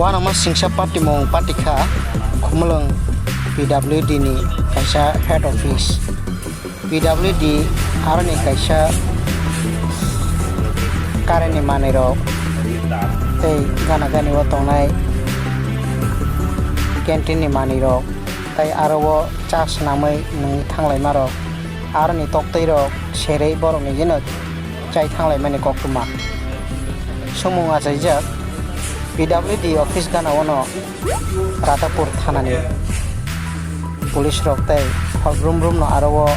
wana ma singsa party mong party kha khumlung PWD ni kaisa head office PWD aroni kaisa kareni manai rok tei gana gani o tongnai canteen ni mani rok tai aro o cha snamai nung thanglai ma rok aroni toktei rok serei borok ni jeno chai thanglai mani koktuma somung achaijak PWD office gana ono Ratapur thanani police rok tai rum no aro o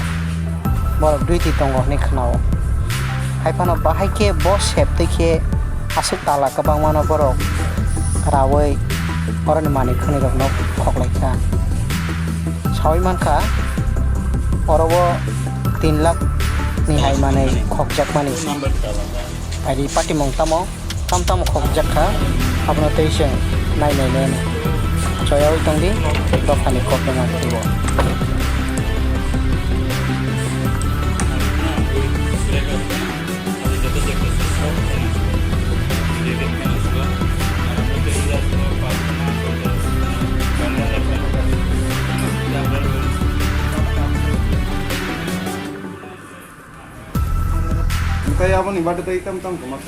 borok duiti tongo ni khnao haifano bahai ke boss septe ke asuk tala kabang mano borok rawai orani mani khani rok no khoklai kha sawai mankha orobo 3 lakh ni hai manai khokjak mani ai party mong tamo tam khokjak kha apno teiseng nai ne choyau tongdi dokani kopena tibo Kaya apa nih, batu hitam kemana?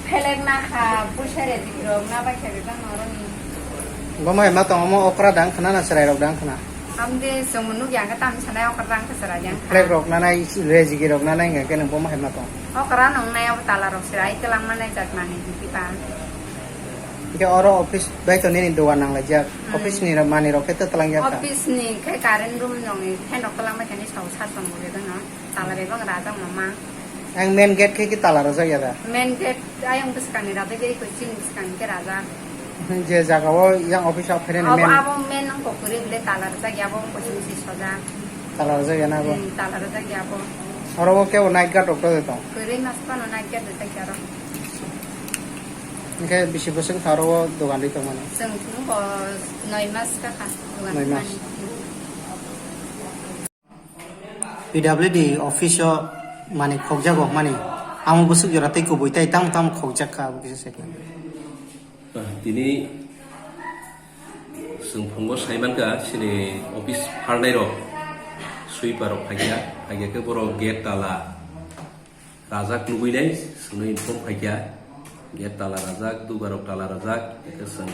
Pelek nakha pusare dikrok na ba khebe bang orang ni. Gomai ma tong mo okra dang khana na serai rok dang khana Amde somunu yang katam sanai okran ka sarajang. plek rok na nai reji gi rok na nai nga kenang poma ma tong Okran nong nai tala rok sirai kelang mana jat mani dipa. ke oro office bai to ni do wanang la jak office ni mani rok ke telang jak Office ni kai karen room nong ni hen rok kelang ma kani sau sat tong bo de no. Tala be bang rajang mama. ang main gate ke ki tala ro jak ya Main gate ayong beskani rabe ge ko chin beskani ke raja. je jaga o yang office of feren main Abo main nong ko kuri le tala raja ya bo ko chin si soja. tala ro jak ya na bo Tala raja ya bo. oro o ke o night guard rok to Kuri nas pa no na ke de ta karo. ke bisi boseng tharo o dogan ri to mane Seng thung ko noi mas ka kha. Noi mas. PWD office o mane khokjak ok mane amo busuk jora tei ko boitai tam khokjak ka bu kise seke Dini जों फंगो साइमानका सिनि ऑफिस फारनाय रो सुइपार फाइया के बर गेट ताला राजाक लुबैनाय सोंनो इनफर्म फाइया गेट ताला राजाक दुबार ताला राजाक के सों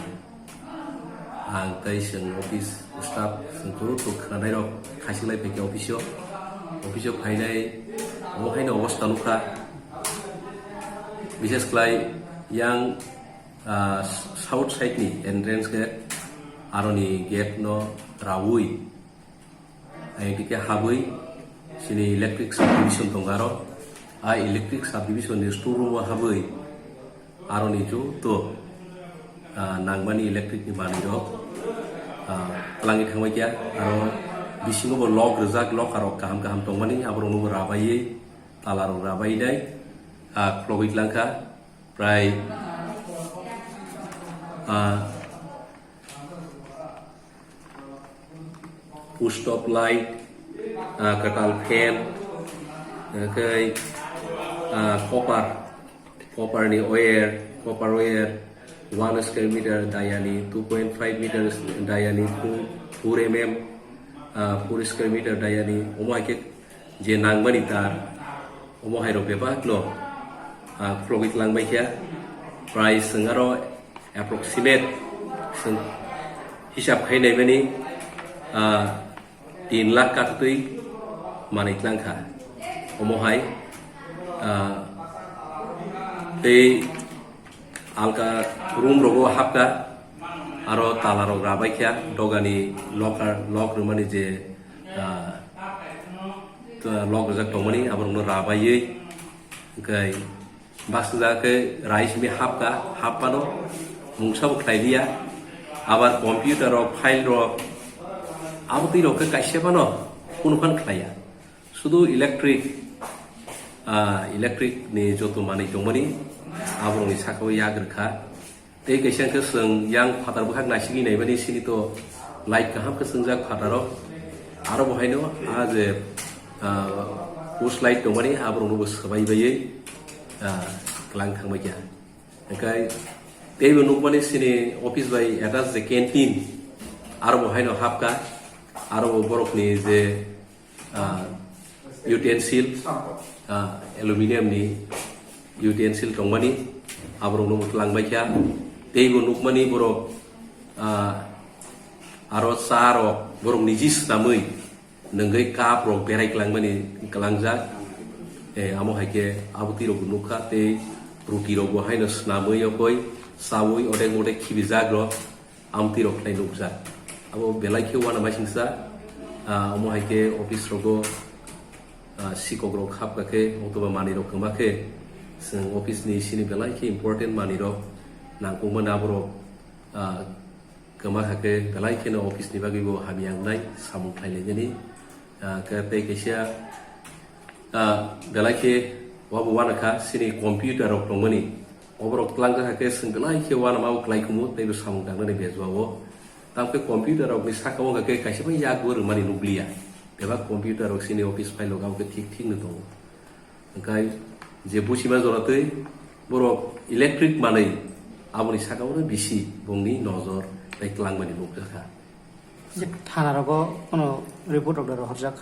आं तै सों ऑफिस स्टाफ सोंखौ तो खोनानाय रो खासिलाय फाइया ऑफिसो फाइनाय ओहायनो अवस्था लुखा विशेष क्लाय yang south side ni entrance ke aroni gate no rawui ai dike habui sini electric subdivision tongaro ai electric subdivision ni store room habui aroni ju to nangmani electric ni mani do tlangi thangbai kya aro bisingo bo log rejak log aro kaham tongmani abro no rabai talaro rabai dai klogik langka prai push stop light katal fan kai copper ni copper wire 1 square meter diani 2.5 meters diani 4 mm 4 square meter diani omai ke je nangmani tar omai ro beba no flogit langbai kya price ngaro approximate hisab khainai mani 3 lakh ka tui manik langkha omohai te alka room rogo hapka aro tala rog rabai kya dogani lock rumani je lock jak tomani abrong no rabai kai basda ke rice mi hapka no mungsab khlailia abar computer ro file ro abti ro ke kaiseba no kunukhan khlaya sudu electric ni joto mani jongmani abrong ni sakau yagrkha te kaisang ke seng yang phatar bukhak nasigi nei bani sini to light kaham ke sengjak phataro aro bohaino aje post light dongmani abrong no sabai baye klang thangbai kya kai teibo nukmani sini office by attach the canteen aro haino hapka aro borokni je utensil aluminium ni utensil tongmani abrong nung langbai kya teibo nukmani borok aro saro borok nijis namui nenggai kap rok berai kelangmani kelangjak amo haike abuti rok nukha te ruti rok bo haino snamui yokoi sawui odeng odeng khibijak rok amti rok klai nukjak abo belai ke wana maisingsa amo haike office rogo sikok rok hapkake otoba mani rok kemake sing office ni sini belai ke important mani rok nangkungman aborok kemakake belai ke no office ni bagi bo hamiang nai samung thaile jeni kate kesia belai ke wabu wana ka sini computer rok tongmani oborok klangga hake sing belai ke wana mau klai kumu tebe samung tangne bezwawo tamke computer rok ni sakawo hake kaisiba yagur mani nuklia beba computer rok sini office file rok ke thik thik no tongo angkai je busima joratei borok electric manai aboni sakawo bisi bongni nozor tai klangmani nukjaka থানা রগ কোনো report order হরজাক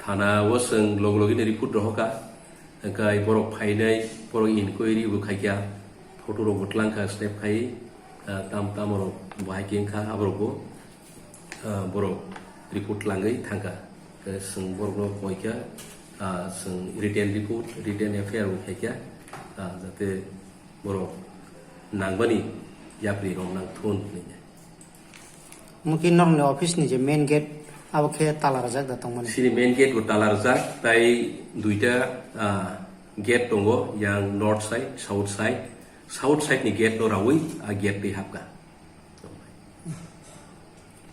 thana waseng loglogi ni report rohoka angkai borok phainai borok inquiry bu khaikya photo rok butlangka step khai tam tam rok bahai kengkha aborok borok report langai thangka seng borok no koikya seng written report written affair bu khaikya jate borok nangbani yapri rok nang thun ni mungkin nong ni office ni je main gate abo ke tala rajak da tongmani sini main gate ko talarjak tai duita gate tongo yang north side south side ni gate no rawi a gate pe hapka